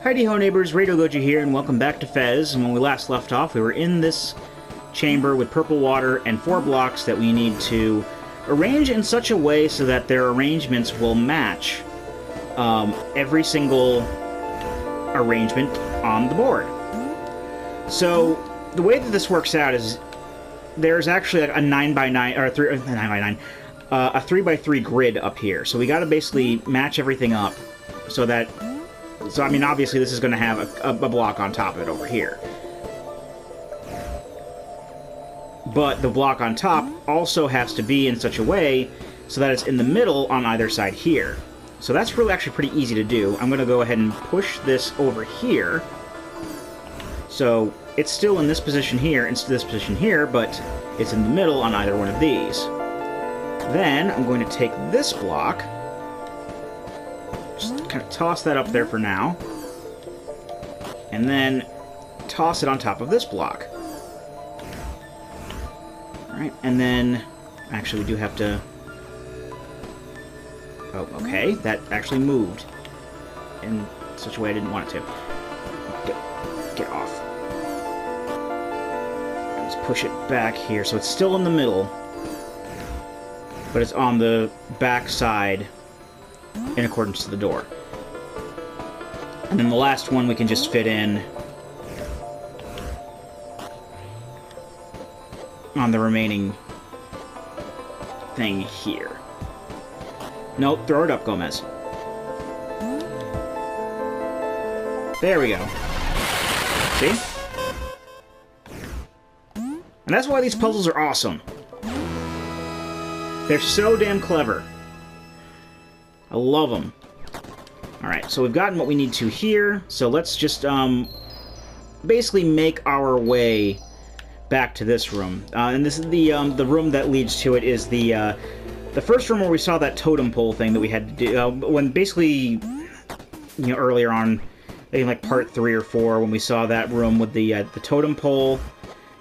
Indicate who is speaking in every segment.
Speaker 1: Heidi-ho neighbors, Radio Goji here, and welcome back to Fez. And when we last left off, we were in this chamber with purple water and 4 blocks that we need to arrange in such a way so that their arrangements will match every single arrangement on the board. So the way that this works out is there's actually a 9x9 or a 9x9, a 3x3 grid up here. So we got to basically match everything up so that. So, I mean, obviously this is going to have a block on top of it over here. But the block on top also has to be in such a way so that it's in the middle on either side here. So that's really actually pretty easy to do. I'm going to go ahead and push this over here. So it's still in this position here, and this position here, but it's in the middle on either one of these. Then I'm going to take this block, just kind of toss that up there for now, and then toss it on top of this block. Alright, and then, actually we do have to... Oh, okay, that actually moved in such a way I didn't want it to. Get off. Let's push it back here, so it's still in the middle, but it's on the back side in accordance to the door. And then the last one we can just fit in on the remaining thing here. Nope, throw it up, Gomez. There we go. See? And that's why these puzzles are awesome. They're so damn clever. I love them. Alright, so we've gotten what we need to here, so let's just basically make our way back to this room. And this is the room that leads to it is the first room where we saw that totem pole thing that we had to do, when basically, you know, earlier on, in like part 3 or 4, when we saw that room with the totem pole,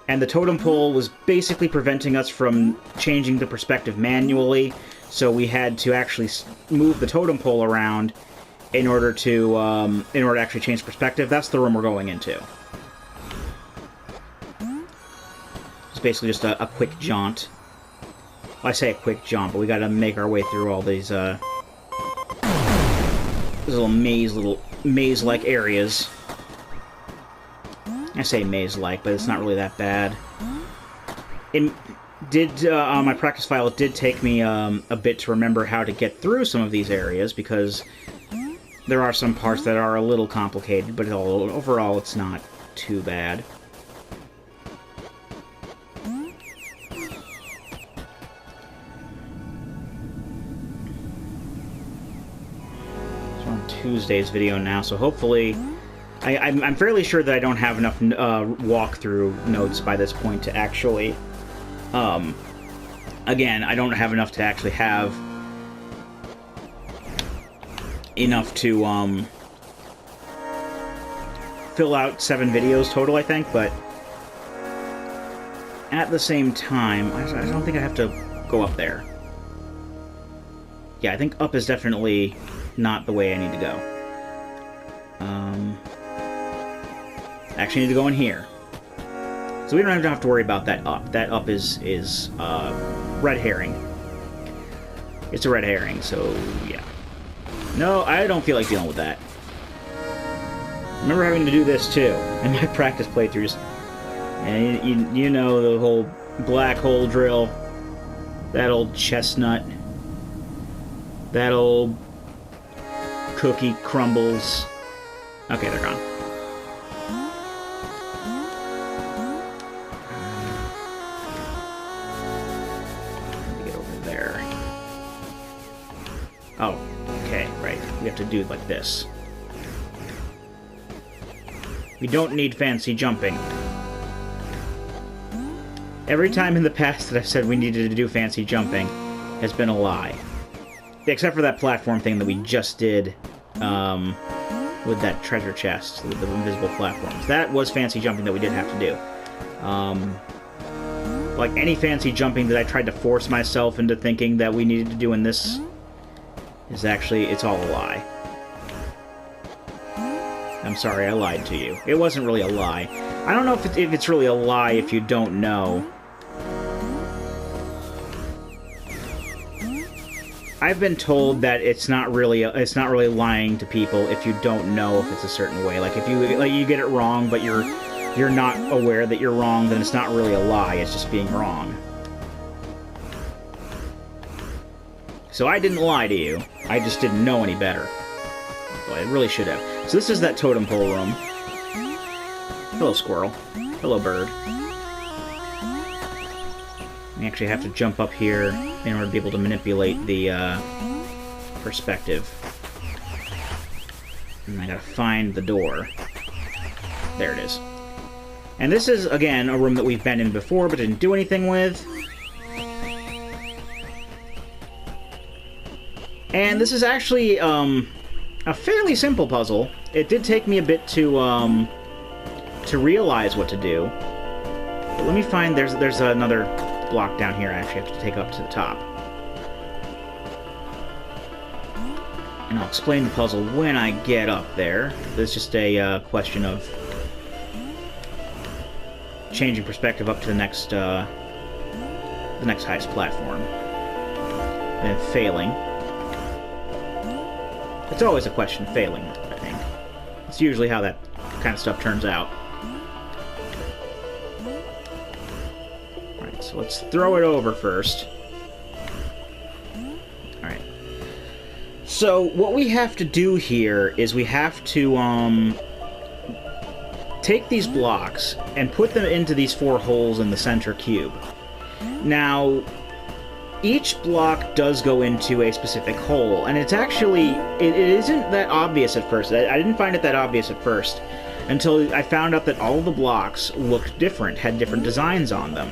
Speaker 1: and the totem pole was basically preventing us from changing the perspective manually, so we had to actually move the totem pole around in order to actually change perspective. That's the room we're going into. It's basically just a quick jaunt. Well, I say a quick jaunt, but we got to make our way through all these little maze-like areas. I say maze-like, but it's not really that bad. On my practice file, it did take me a bit to remember how to get through some of these areas, because there are some parts that are a little complicated, but overall it's not too bad. So on Tuesday's video now, so hopefully... I'm fairly sure that I don't have enough walkthrough notes by this point to actually... again, I don't have enough to actually have enough to fill out 7 videos total, I think, but at the same time, I don't think I have to go up there. Yeah, I think up is definitely not the way I need to go. Actually, I need to go in here. So we don't have to worry about that up. That up is red herring. It's a red herring, so yeah. No, I don't feel like dealing with that. I remember having to do this too in my practice playthroughs. And you know the whole black hole drill. That old chestnut. That old cookie crumbles. Okay, they're gone. Oh, okay, right. We have to do it like this. We don't need fancy jumping. Every time in the past that I've said we needed to do fancy jumping has been a lie. Except for that platform thing that we just did with that treasure chest, with the invisible platforms. That was fancy jumping that we did have to do. Like any fancy jumping that I tried to force myself into thinking that we needed to do in this is actually, it's all a lie. I'm sorry, I lied to you. It wasn't really a lie. I don't know if it's really a lie if you don't know. I've been told that it's not really lying to people if you don't know if it's a certain way. Like if you get it wrong, but you're not aware that you're wrong, then it's not really a lie. It's just being wrong. So I didn't lie to you. I just didn't know any better. Well, I really should have. So this is that totem pole room. Hello, squirrel. Hello, bird. We actually have to jump up here in order to be able to manipulate the perspective. And I gotta find the door. There it is. And this is, again, a room that we've been in before but didn't do anything with. And this is actually a fairly simple puzzle. It did take me a bit to realize what to do. But let me find... There's another block down here I actually have to take up to the top. And I'll explain the puzzle when I get up there. There's just a question of changing perspective up to the next highest platform. And then failing. It's always a question of failing, I think. It's usually how that kind of stuff turns out. Alright, so let's throw it over first. Alright. So, what we have to do here is we have to, take these blocks and put them into these 4 holes in the center cube. Now, each block does go into a specific hole, and it's actually... It isn't that obvious at first. I didn't find it that obvious at first until I found out that all of the blocks looked different, had different designs on them.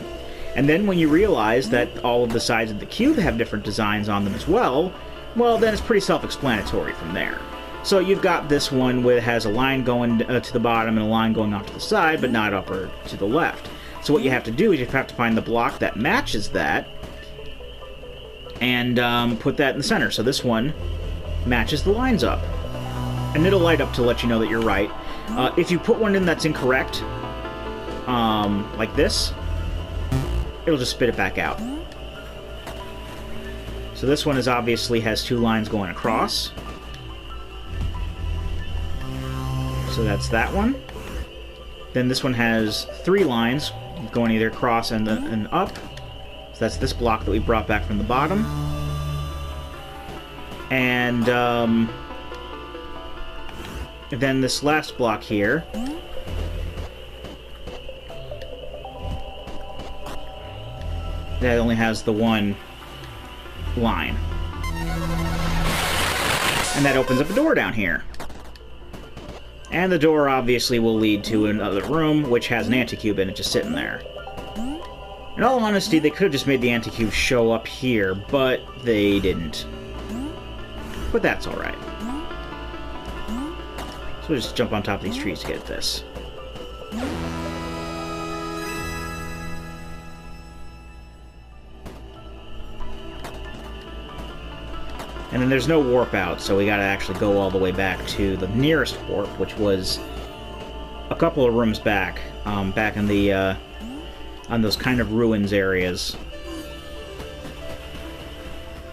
Speaker 1: And then when you realize that all of the sides of the cube have different designs on them as well, well, then it's pretty self-explanatory from there. So you've got this one where it has a line going to the bottom and a line going off to the side, but not up or to the left. So what you have to do is you have to find the block that matches that, and put that in the center. So this one matches the lines up. And it'll light up to let you know that you're right. If you put one in that's incorrect, like this, it'll just spit it back out. So this one is obviously has 2 lines going across. So that's that one. Then this one has 3 lines going either across and up. So that's this block that we brought back from the bottom. And then this last block here that only has the 1 line. And that opens up a door down here. And the door obviously will lead to another room, which has an anti-cube in it just sitting there. In all honesty, they could have just made the anti-cube show up here, but they didn't. But that's alright. So we'll just jump on top of these trees to get this. And then there's no warp out, so we gotta actually go all the way back to the nearest warp, which was a couple of rooms back, back in the, on those kind of ruins areas.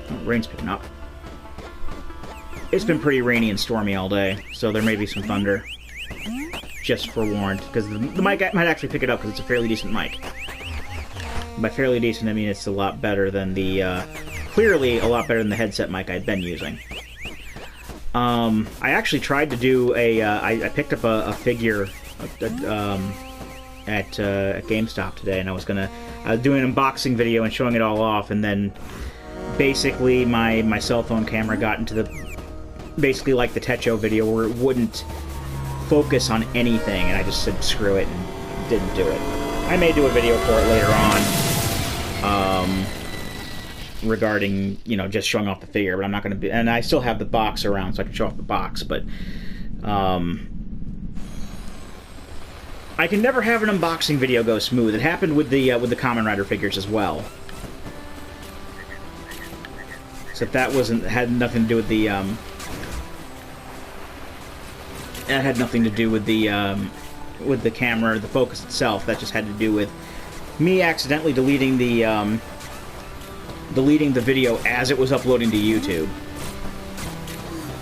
Speaker 1: Oh, rain's picking up. It's been pretty rainy and stormy all day, so there may be some thunder. Just forewarned, because the mic might actually pick it up, because it's a fairly decent mic. By fairly decent, I mean it's a lot better than the, clearly a lot better than the headset mic I'd been using. I actually tried to do a, I picked up a figure at GameStop today, and I was do an unboxing video and showing it all off, and then basically my cell phone camera got into the, basically like the Techo video where it wouldn't focus on anything, and I just said screw it and didn't do it. I may do a video for it later on, regarding, you know, just showing off the figure, but I'm not going to be, and I still have the box around so I can show off the box, but I can never have an unboxing video go smooth. It happened with the Kamen Rider figures as well. Except that had nothing to do with the That had nothing to do with the camera, the focus itself. That just had to do with me accidentally deleting the video as it was uploading to YouTube.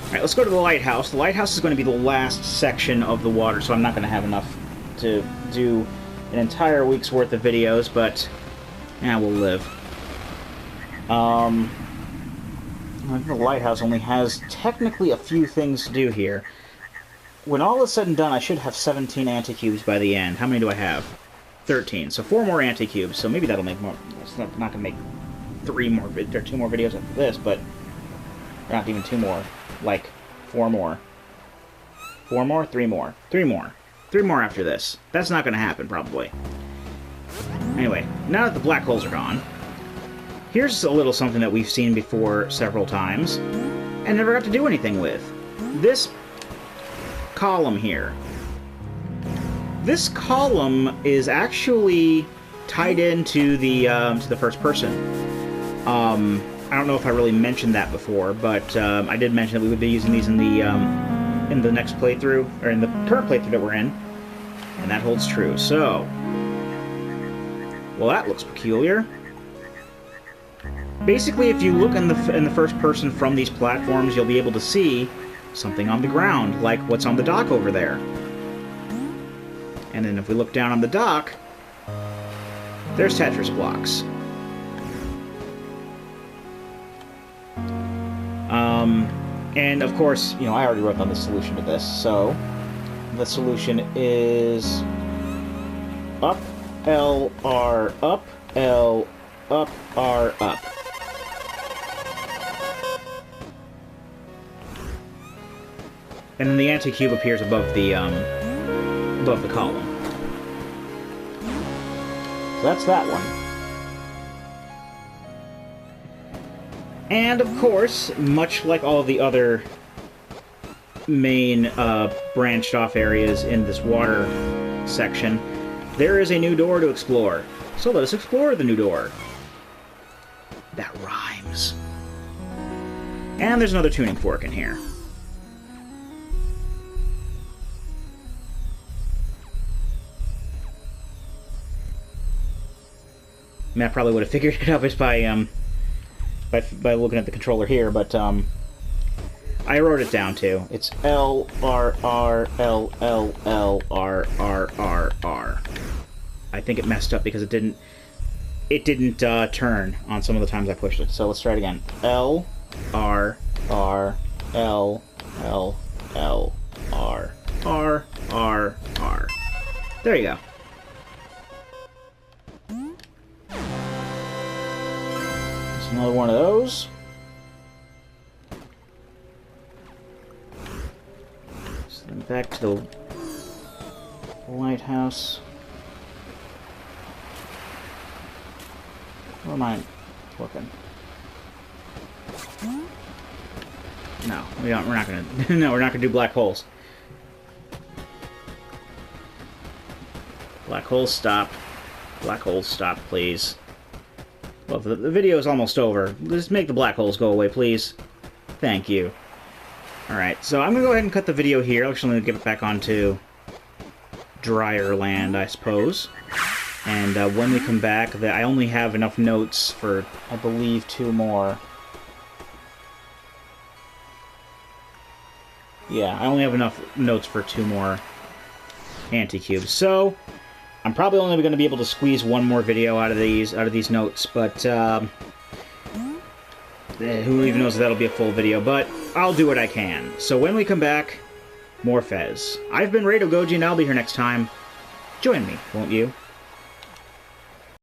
Speaker 1: Alright, let's go to the lighthouse. The lighthouse is going to be the last section of the water, so I'm not going to have enough to do an entire week's worth of videos, but yeah, we'll live. I think the lighthouse only has technically a few things to do here. When all is said and done, I should have 17 anti-cubes by the end. How many do I have? 13. So 4 more anti-cubes, so maybe that'll make more. It's not going to make 3 more, or 2 more videos after this, but not even 2 more. Like, 4 more. 4 more? 3 more. 3 more. 3 more after this. That's not going to happen, probably. Anyway, now that the black holes are gone, here's a little something that we've seen before several times, and never got to do anything with. This column here. This column is actually tied into the first person. I don't know if I really mentioned that before, but I did mention that we would be using these in the next playthrough, or in the current playthrough that we're in, and that holds true. So, well, that looks peculiar. Basically, if you look in the first person from these platforms, you'll be able to see something on the ground, like what's on the dock over there. And then if we look down on the dock, there's Tetris blocks. And of course, you know, I already wrote down the solution to this, so the solution is up, L, R, up, L, up, R, up. And then the anti-cube appears above the column. So that's that one. And of course, much like all of the other main branched off areas in this water section, there is a new door to explore. So let us explore the new door. That rhymes. And there's another tuning fork in here. Matt probably would have figured it out just by looking at the controller here, but I wrote it down too. It's L R R L L L R R R R. I think it messed up because it didn't turn on some of the times I pushed it. So let's try it again. L R R L L L R R R R. There you go. Another one of those. So then back to the lighthouse. Where am I looking? No, we don't. We're not gonna. No, we're not gonna do black holes. Black holes stop. Black holes stop, please. Well, the video is almost over. Just make the black holes go away, please. Thank you. Alright, so I'm going to go ahead and cut the video here. Actually, I'm going to get it back onto drier land, I suppose. And when we come back, I only have enough notes for, I believe, 2 more. Yeah, I only have enough notes for 2 more anti-cubes. So I'm probably only going to be able to squeeze 1 more video out of these notes, but who even knows if that'll be a full video, but I'll do what I can. So when we come back, more Fez. I've been Rado Goji, and I'll be here next time. Join me, won't you?